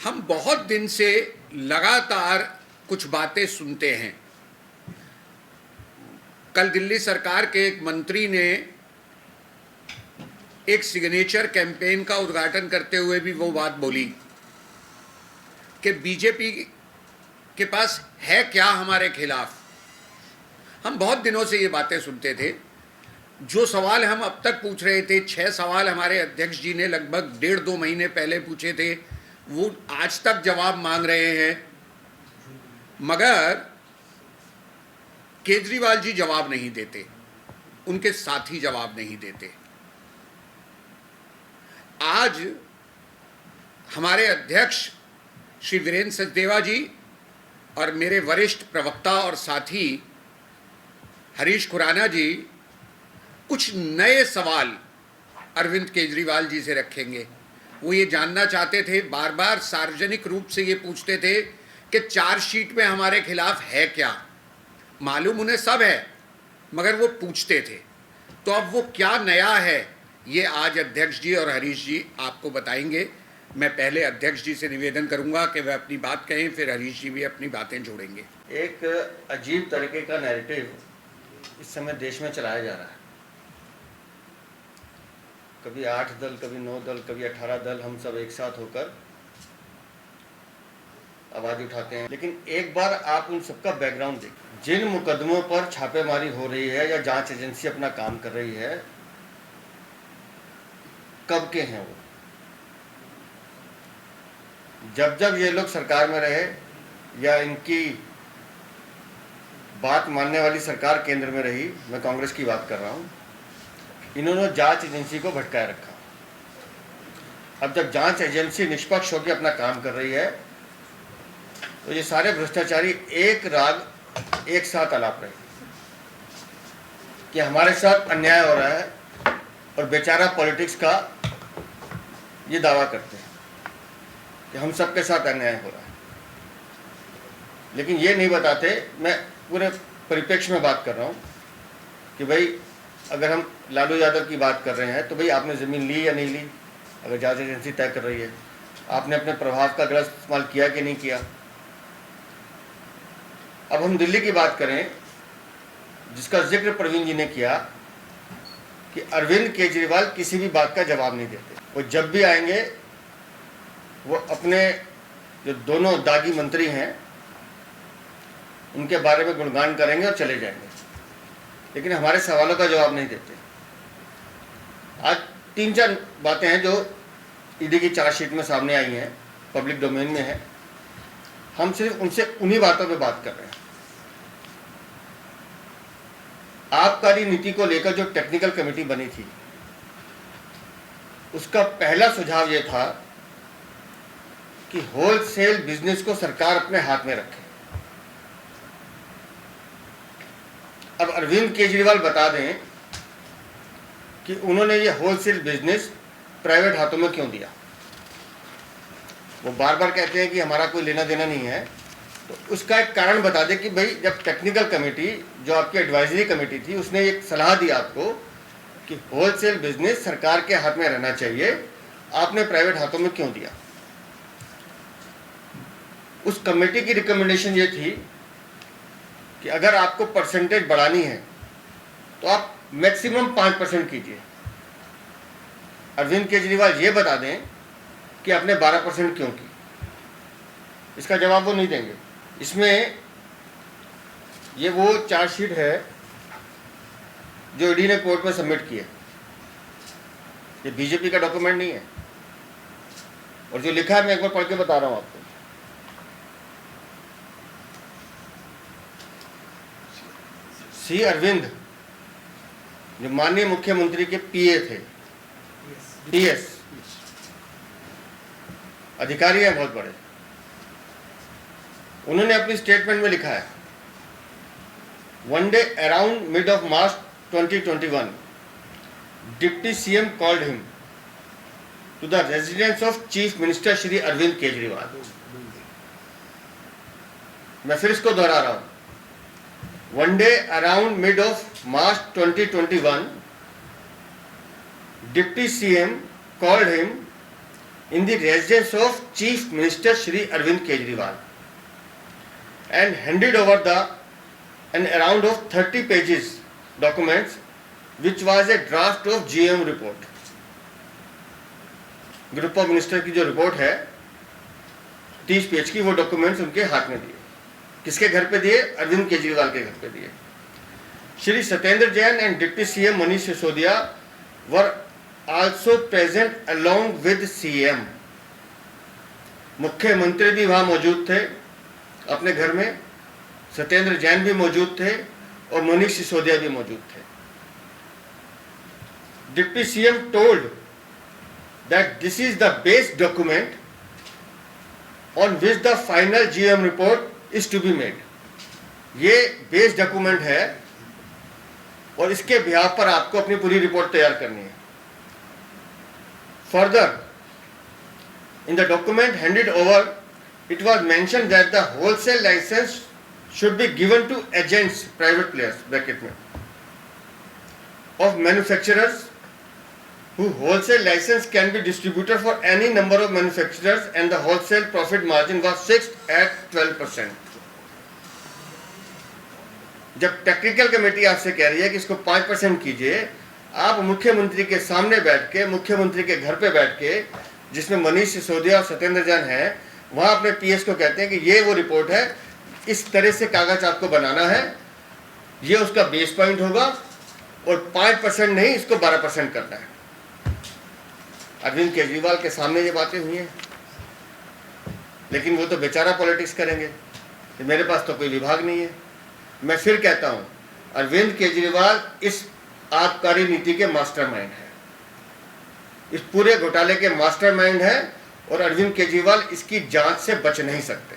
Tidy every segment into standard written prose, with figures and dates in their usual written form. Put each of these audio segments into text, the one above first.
हम बहुत दिन से लगातार कुछ बातें सुनते हैं। कल दिल्ली सरकार के एक मंत्री ने एक सिग्नेचर कैंपेन का उद्घाटन करते हुए भी वो बात बोली कि बीजेपी के पास है क्या हमारे खिलाफ। हम बहुत दिनों से ये बातें सुनते थे। जो सवाल हम अब तक पूछ रहे थे, 6 सवाल हमारे अध्यक्ष जी ने लगभग 1.5-2 महीने पहले पूछे थे, वो आज तक जवाब मांग रहे हैं, मगर केजरीवाल जी जवाब नहीं देते, उनके साथी जवाब नहीं देते। आज हमारे अध्यक्ष श्री वीरेंद्र सचदेवा जी और मेरे वरिष्ठ प्रवक्ता और साथी हरीश खुराना जी कुछ नए सवाल अरविंद केजरीवाल जी से रखेंगे। वो ये जानना चाहते थे, बार बार सार्वजनिक रूप से ये पूछते थे कि चार्जशीट में हमारे खिलाफ है क्या। मालूम उन्हें सब है, मगर वो पूछते थे। तो अब वो क्या नया है, ये आज अध्यक्ष जी और हरीश जी आपको बताएंगे। मैं पहले अध्यक्ष जी से निवेदन करूंगा कि वह अपनी बात कहें, फिर हरीश जी भी अपनी बातें जोड़ेंगे। एक अजीब तरीके का नैरेटिव इस समय देश में चलाया जा रहा है। कभी 8 दल, कभी 9 दल, कभी 18 दल, हम सब एक साथ होकर आवाज उठाते हैं। लेकिन एक बार आप उन सबका बैकग्राउंड देखिए। जिन मुकदमों पर छापेमारी हो रही है या जांच एजेंसी अपना काम कर रही है, कब के हैं वो? जब जब ये लोग सरकार में रहे या इनकी बात मानने वाली सरकार केंद्र में रही, मैं कांग्रेस की बात कर रहा हूं, इन्होंने जांच एजेंसी को भटकाए रखा। अब जब जांच एजेंसी निष्पक्ष होकर अपना काम कर रही है, तो ये सारे भ्रष्टाचारी एक राग एक साथ आलाप रहे कि हमारे साथ अन्याय हो रहा है, और बेचारा पॉलिटिक्स का ये दावा करते हैं कि हम सबके साथ अन्याय हो रहा है। लेकिन ये नहीं बताते, मैं पूरे परिप्रेक्ष्य में बात कर रहा हूँ कि भाई अगर हम लालू यादव की बात कर रहे हैं तो भाई आपने ज़मीन ली या नहीं ली, अगर जांच एजेंसी तय कर रही है। आपने अपने प्रभाव का गलत इस्तेमाल किया कि नहीं किया। अब हम दिल्ली की बात करें, जिसका जिक्र प्रवीण जी ने किया कि अरविंद केजरीवाल किसी भी बात का जवाब नहीं देते। वो जब भी आएंगे वो अपने जो दोनों दागी मंत्री हैं उनके बारे में गुणगान करेंगे और चले जाएंगे, लेकिन हमारे सवालों का जवाब नहीं देते। आज 3-4 बातें हैं जो ईडी की चार्जशीट में सामने आई हैं, पब्लिक डोमेन में है। हम सिर्फ उनसे उन्हीं बातों पे बात कर रहे हैं। आबकारी नीति को लेकर जो टेक्निकल कमेटी बनी थी, उसका पहला सुझाव यह था कि होलसेल बिजनेस को सरकार अपने हाथ में रखे। अब अरविंद केजरीवाल बता दें कि उन्होंने ये होलसेल बिजनेस प्राइवेट हाथों में क्यों दिया। वो बार बार कहते हैं कि हमारा कोई लेना देना नहीं है, तो उसका एक कारण बता दें कि भाई जब टेक्निकल कमेटी, जो आपकी एडवाइजरी कमेटी थी, उसने एक सलाह दी आपको कि होलसेल बिजनेस सरकार के हाथ में रहना चाहिए, आपने प्राइवेट हाथों में क्यों दिया। उस कमेटी की रिकमेंडेशन ये थी कि अगर आपको परसेंटेज बढ़ानी है तो आप मैक्सिमम 5% कीजिए। अरविंद केजरीवाल ये बता दें कि आपने 12% क्यों की। इसका जवाब वो नहीं देंगे। इसमें ये वो चार्जशीट है जो ईडी ने कोर्ट में सबमिट की है। ये बीजेपी का डॉक्यूमेंट नहीं है, और जो लिखा है मैं एक बार पढ़ के बता रहा हूं आपको। सी अरविंद जो माननीय मुख्यमंत्री के पीए थे, पीएस अधिकारी हैं बहुत बड़े, उन्होंने अपनी स्टेटमेंट में लिखा है, one day around mid of March 2021 deputy CM called him to the residence of chief minister Shri Arvind Kejriwal. मैं फिर इसको दोहरा रहा हूं। One day around mid of March 2021, Deputy CM called him in the residence of Chief Minister Shri Arvind Kejriwal and handed over an around of 30 pages documents which was a draft of GM report. Group of minister की जो report है 30 page की, वो documents उनके हाथ में दिए। किसके घर पे दिए? अरविंद केजरीवाल के घर पे दिए। Shri Satyendra Jain and deputy CM Manish Sisodia were also present along with CM. मुख्यमंत्री भी वहां मौजूद थे अपने घर में, सत्येंद्र जैन भी मौजूद थे और मनीष सिसोदिया भी मौजूद थे। Deputy CM told that this is the base document on which the final GM report is to be made. ये बेस डॉक्यूमेंट है और इसके बिहाफ पर आपको अपनी पूरी रिपोर्ट तैयार करनी है। Further in the document handed over it was mentioned that the wholesale license should be given to agents, private players bracket में, of manufacturers whose wholesale license can be distributed for any number of manufacturers and the wholesale profit margin was fixed at 12%. जब technical committee आपसे कह रही है कि इसको 5% कीजिए, आप मुख्यमंत्री के सामने बैठ के, मुख्यमंत्री के घर पे बैठ के, जिसमें मनीष सिसोदिया और सत्येंद्र जैन हैं, वहां अपने पीएस को कहते हैं कि ये वो रिपोर्ट है, इस तरह से कागज आपको बनाना है, ये उसका बेस पॉइंट होगा और 5% नहीं, इसको 12% करना है। अरविंद केजरीवाल के सामने ये बातें हुई हैं, लेकिन वो तो बेचारा पॉलिटिक्स करेंगे कि मेरे पास तो कोई विभाग नहीं है। मैं फिर कहता हूं, अरविंद केजरीवाल इस आबकारी नीति के मास्टरमाइंड है, इस पूरे घोटाले के मास्टरमाइंड है और अरविंद केजरीवाल इसकी जांच से बच नहीं सकते।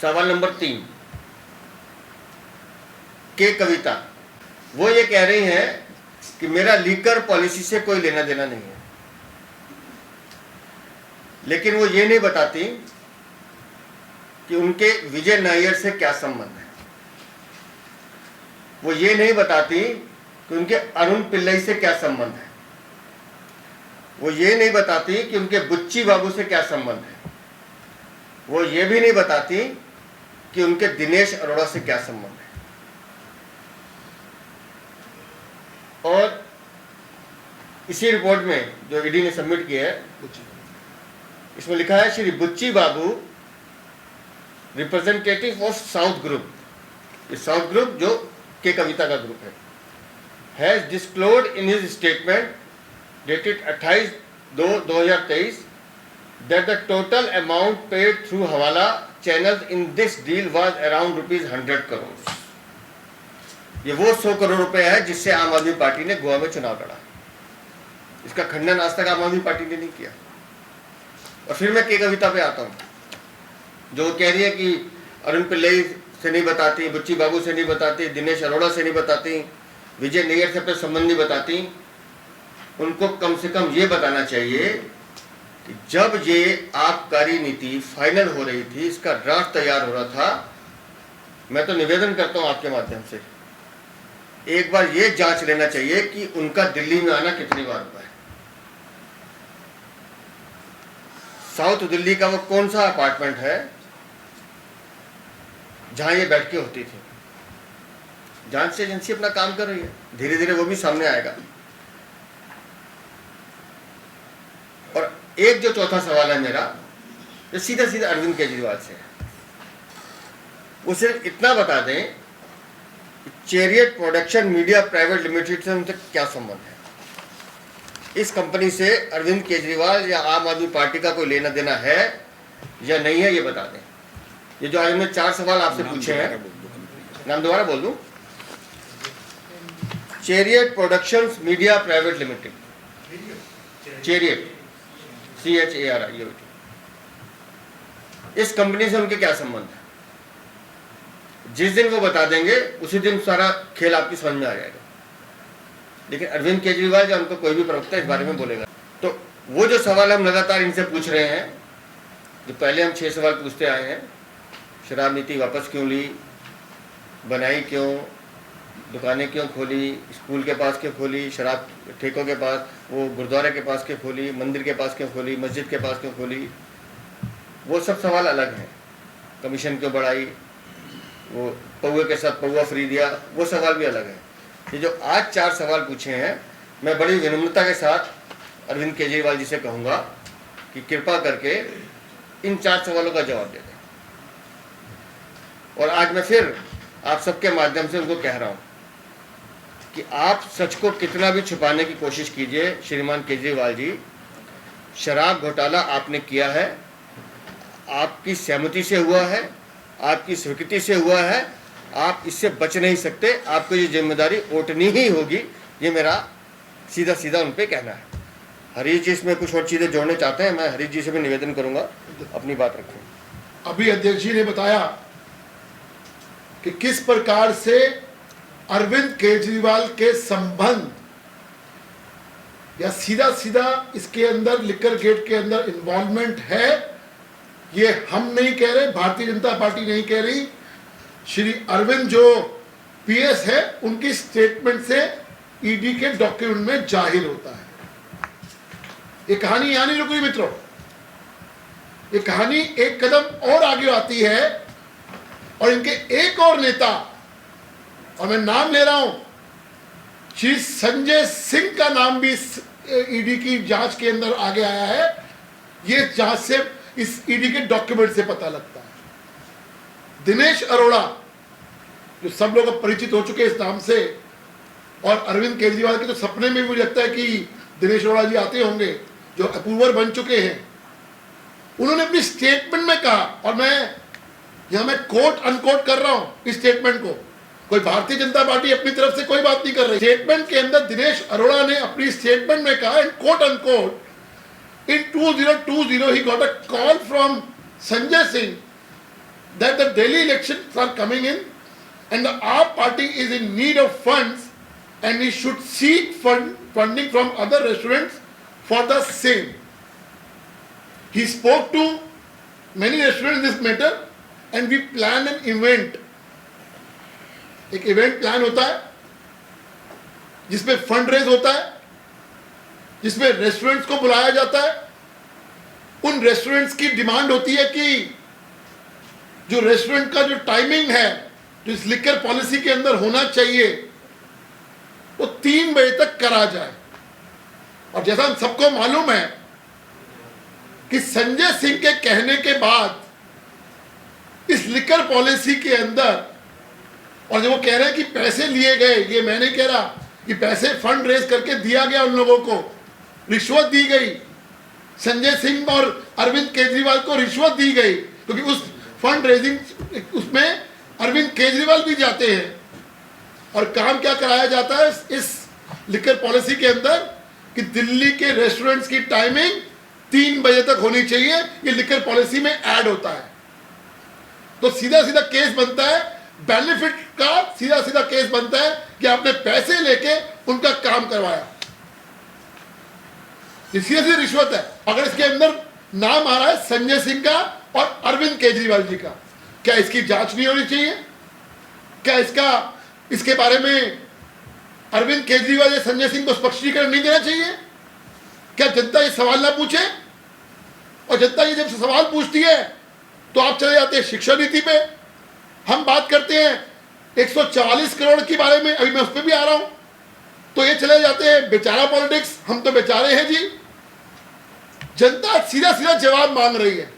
सवाल नंबर 3, के कविता, वो ये कह रही हैं कि मेरा लीकर पॉलिसी से कोई लेना देना नहीं है, लेकिन वो ये नहीं बताती कि उनके विजय नायर से क्या संबंध है। वो ये नहीं बताती कि उनके अरुण पिल्लई से क्या संबंध है। वो ये नहीं बताती कि उनके बुच्ची बाबू से क्या संबंध है। वो ये भी नहीं बताती कि उनके दिनेश अरोड़ा से क्या संबंध है। और इसी रिपोर्ट में जो ईडी ने सबमिट किया है, इसमें लिखा है Shri Butchi Babu representative of south group, ये साउथ ग्रुप जो के कविता का ग्रुप है, has disclosed in his statement dated 28/2/2023 that the total amount paid through hawala channel in this deal was around ₹100 crore. ये वो 100 करोड़ रुपए है जिससे आम आदमी पार्टी ने गोवा में चुनाव लड़ा। इसका खंडन आज तक आम आदमी पार्टी ने नहीं किया। और फिर मैं के कविता पे आता हूँ, जो कह रही है कि अरुण पिल्लई से नहीं बताती, बुच्ची बाबू से नहीं बताती, दिनेश अरोड़ा से नहीं बताती, विजय नायर से अपने संबंध नहीं बताती। उनको कम से कम ये बताना चाहिए कि जब ये आबकारी नीति फाइनल हो रही थी, इसका ड्राफ्ट तैयार हो रहा था, मैं तो निवेदन करता हूँ आपके माध्यम से, एक बार ये जांच लेना चाहिए कि उनका दिल्ली में आना कितनी बार हुआ है। साउथ दिल्ली का वो कौन सा अपार्टमेंट है जहां ये बैठ के होती थी। जांच से एजेंसी अपना काम कर रही है, धीरे धीरे वो भी सामने आएगा। और एक जो चौथा सवाल है मेरा, जो सीधा सीधा अरविंद केजरीवाल से है, वो सिर्फ इतना बता दें कि chariot production media private limited से उनसे क्या संबंध है। इस कंपनी से अरविंद केजरीवाल या आम आदमी पार्टी का कोई लेना देना है या नहीं है, ये बता दें। ये जो आज हमने 4 सवाल आपसे पूछे हैं, नाम दोबारा बोल दूं, chariot productions media private limited, chariot CHARIOT, इस कंपनी से उनके क्या संबंध है। जिस दिन वो बता देंगे उसी दिन सारा खेल आपकी समझ में आ जाएगा। लेकिन अरविंद केजरीवाल या उनको कोई भी प्रवक्ता इस बारे में बोलेगा। तो वो जो सवाल हम लगातार इनसे पूछ रहे हैं, जो पहले हम 6 सवाल पूछते आए हैं, शराब नीति वापस क्यों ली, बनाई क्यों, दुकानें क्यों खोली, स्कूल के पास क्यों खोली, शराब ठेकों के पास, वो गुरुद्वारे के पास क्यों खोली, मंदिर के पास क्यों खोली, मस्जिद के पास क्यों खोली, वो सब सवाल अलग हैं। कमीशन क्यों बढ़ाई, वो पौवे के साथ पौवा फ्री दिया, वो सवाल भी अलग है। ये जो आज 4 सवाल पूछे हैं, मैं बड़ी विनम्रता के साथ अरविंद केजरीवाल जी से कहूँगा कि कृपा करके इन 4 सवालों का जवाब दे दें। और आज मैं फिर आप सबके माध्यम से उनको कह रहा हूँ कि आप सच को कितना भी छुपाने की कोशिश कीजिए, श्रीमान केजरीवाल जी, शराब घोटाला आपने किया है, आपकी सहमति से हुआ है, आपकी स्वीकृति से हुआ है, आप इससे बच नहीं सकते, आपको ये जिम्मेदारी ओटनी ही होगी। ये मेरा सीधा सीधा उन पे कहना है। हरीश जी इसमें कुछ और चीज़ें जोड़ने चाहते हैं, मैं हरीश जी से भी निवेदन करूंगा अपनी बात रखें। अभी अध्यक्ष जी ने बताया कि किस प्रकार से अरविंद केजरीवाल के संबंध या सीधा सीधा इसके अंदर लिकर गेट के अंदर इन्वॉल्वमेंट है। ये हम नहीं कह रहे, भारतीय जनता पार्टी नहीं कह रही, श्री अरविंद जो पीएस है उनकी स्टेटमेंट से ईडी के डॉक्यूमेंट में जाहिर होता है। ये कहानी यहां नहीं रुक रही मित्रों, ये कहानी एक कदम और आगे आती है और इनके एक और नेता, और मैं नाम ले रहा हूं, श्री संजय सिंह का नाम भी ईडी की जांच के अंदर आगे आया है। ये जांच से, इस ईडी के डॉक्यूमेंट से पता लगता है। दिनेश अरोड़ा, जो सब लोग परिचित हो चुके इस नाम से, और अरविंद केजरीवाल के तो सपने में भी मुझे लगता है कि दिनेश अरोड़ा जी आते होंगे, जो अप्रूवर बन चुके हैं। उन्होंने अपनी स्टेटमेंट में कहा, और मैं कोट अनकोट कर रहा हूं इस स्टेटमेंट को, कोई भारतीय जनता पार्टी अपनी तरफ से कोई बात नहीं कर रही। स्टेटमेंट के अंदर दिनेश अरोड़ा ने अपनी स्टेटमेंट में कहा, इन quote unquote, in 2020 he got a call from Sanjay Singh that the Delhi elections are coming in and the AAP party is in need of funds and he should seek funding from other restaurants for the same. He spoke to many restaurants in this matter and we planned an event. एक event plan होता है जिसमें fund raise होता है, जिसमें restaurants को बुलाया जाता है। उन रेस्टोरेंट्स की डिमांड होती है कि जो रेस्टोरेंट का जो टाइमिंग है, जो इस लिकर पॉलिसी के अंदर होना चाहिए, वो 3 बजे तक करा जाए। और जैसा हम सबको मालूम है कि संजय सिंह के कहने के बाद इस लिकर पॉलिसी के अंदर, और जब वो कह रहे हैं कि पैसे लिए गए, ये मैं नहीं कह रहा कि पैसे फंड रेज करके दिया गया, उन लोगों को रिश्वत दी गई, संजय सिंह और अरविंद केजरीवाल को रिश्वत दी गई, क्योंकि उस फंड रेजिंग उसमें अरविंद केजरीवाल भी जाते हैं। और काम क्या कराया जाता है इस लिकर पॉलिसी के अंदर कि दिल्ली के रेस्टोरेंट्स की टाइमिंग 3 बजे तक होनी चाहिए, ये लिकर पॉलिसी में ऐड होता है। तो सीधा सीधा केस बनता है, बेनिफिट का सीधा सीधा केस बनता है कि आपने पैसे लेके उनका काम करवाया। ये सीधी सीधी रिश्वत है। अगर इसके अंदर नाम आ रहा है संजय सिंह का और अरविंद केजरीवाल जी का, क्या इसकी जांच नहीं होनी चाहिए? क्या इसके बारे में अरविंद केजरीवाल या संजय सिंह को स्पष्टीकरण नहीं देना चाहिए? क्या जनता ये सवाल ना पूछे? और जनता ये जब सवाल पूछती है तो आप चले जाते हैं शिक्षा नीति पे। हम बात करते हैं 144 करोड़ के बारे में, अभी मैं उस पर भी आ रहा हूं, तो ये चले जाते हैं बेचारा पॉलिटिक्स, हम तो बेचारे हैं जी। जनता सीधा सीधा जवाब मांग रही है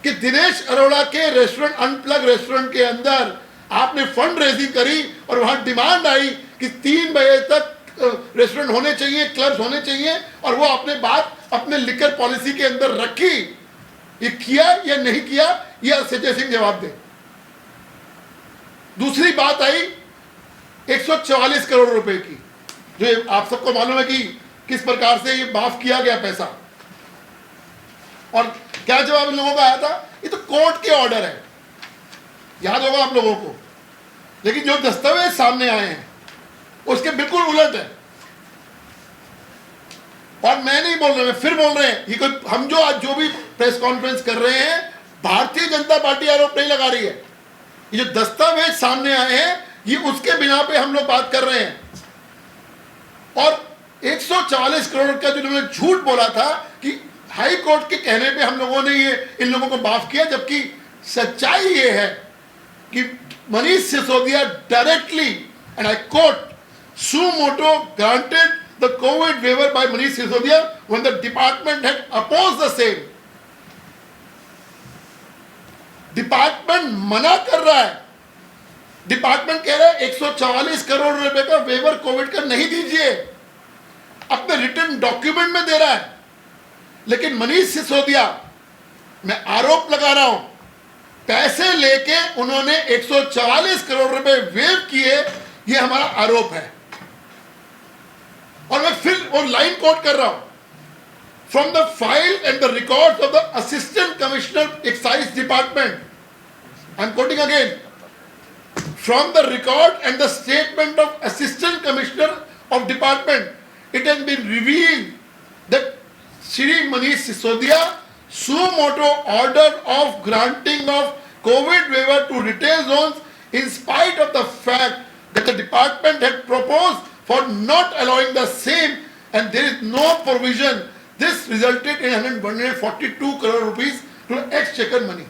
कि दिनेश अरोड़ा के रेस्टोरेंट, अनप्लग रेस्टोरेंट के अंदर आपने फंड रेजिंग करी और वहां डिमांड आई कि 3 बजे तक रेस्टोरेंट होने चाहिए, क्लब्स होने चाहिए, और वो आपने बात अपने लिकर पॉलिसी के अंदर रखी। ये किया या नहीं किया, यह संजय सिंह जवाब दे। दूसरी बात आई 144 करोड़ रुपए की, जो आप सबको मालूम है कि किस प्रकार से ये माफ किया गया पैसा। और क्या जवाब इन लोगों का आया था? ये तो कोर्ट के ऑर्डर है, याद होगा आप लोगों को। लेकिन जो दस्तावेज सामने आए हैं उसके बिल्कुल उलट है। और मैं नहीं बोल रहा, मैं फिर बोल रहे हैं, ये कोई हम जो आज जो भी प्रेस कॉन्फ्रेंस कर रहे हैं, भारतीय जनता पार्टी आरोप नहीं लगा रही है। ये जो दस्तावेज सामने आए हैं ये उसके बिना पे हम लोग बात कर रहे हैं। और 144 करोड़ का जो उन्होंने झूठ बोला था कि हाई कोर्ट के कहने पे हम लोगों ने ये इन लोगों को माफ किया, जबकि सच्चाई ये है कि Manish Sisodia directly, and I quote, suo moto granted the COVID waiver by Manish Sisodia when the department had opposed the same. Department मना कर रहा है, डिपार्टमेंट कह रहा है 144 करोड़ रुपए का वेवर कोविड का नहीं दीजिए, अपने रिटन डॉक्यूमेंट में दे रहा है। लेकिन मनीष सिसोदिया, मैं आरोप लगा रहा हूं, पैसे लेके उन्होंने 144 करोड़ रुपए वेव किए, ये हमारा आरोप है। और मैं फिर वो लाइन कोट कर रहा हूं, from the file and the records of the assistant commissioner excise department, I am quoting again, from the record and the statement of assistant commissioner of department, it has been revealed that Shri Manish Sisodia suo moto ordered of granting of COVID waiver to retail zones in spite of the fact that the department had proposed for not allowing the same, and there is no provision. This resulted in 142 crore rupees to exchequer money.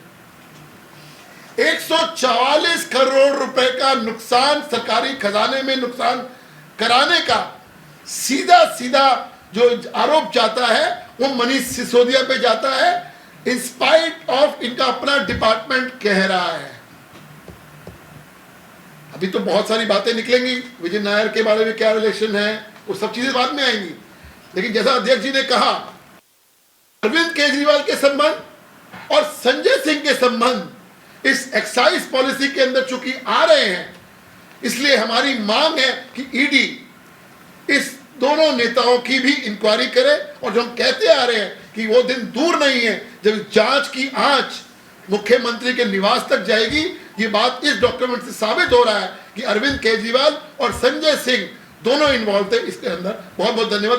144 crore रुपए का नुकसान, सरकारी खजाने में नुकसान कराने का सीधा सीधा जो आरोप जाता है वो मनीष सिसोदिया पे जाता है, इन स्पाइट ऑफ इनका अपना डिपार्टमेंट कह रहा है। अभी तो बहुत सारी बातें निकलेंगी, विजय नायर के बारे में क्या रिलेशन है, वो सब चीजें बाद में आएंगी। लेकिन जैसा अध्यक्ष जी ने कहा, अरविंद केजरीवाल के संबंध और संजय सिंह के संबंध इस एक्साइज पॉलिसी के अंदर चूंकि आ रहे हैं, इसलिए हमारी मांग है कि ईडी इस दोनों नेताओं की भी इंक्वायरी करे। और जो हम कहते आ रहे हैं कि वो दिन दूर नहीं है जब जांच की आंच मुख्यमंत्री के निवास तक जाएगी, ये बात इस डॉक्यूमेंट से साबित हो रहा है कि अरविंद केजरीवाल और संजय सिंह दोनों इन्वॉल्व थे इसके अंदर। बहुत बहुत धन्यवाद।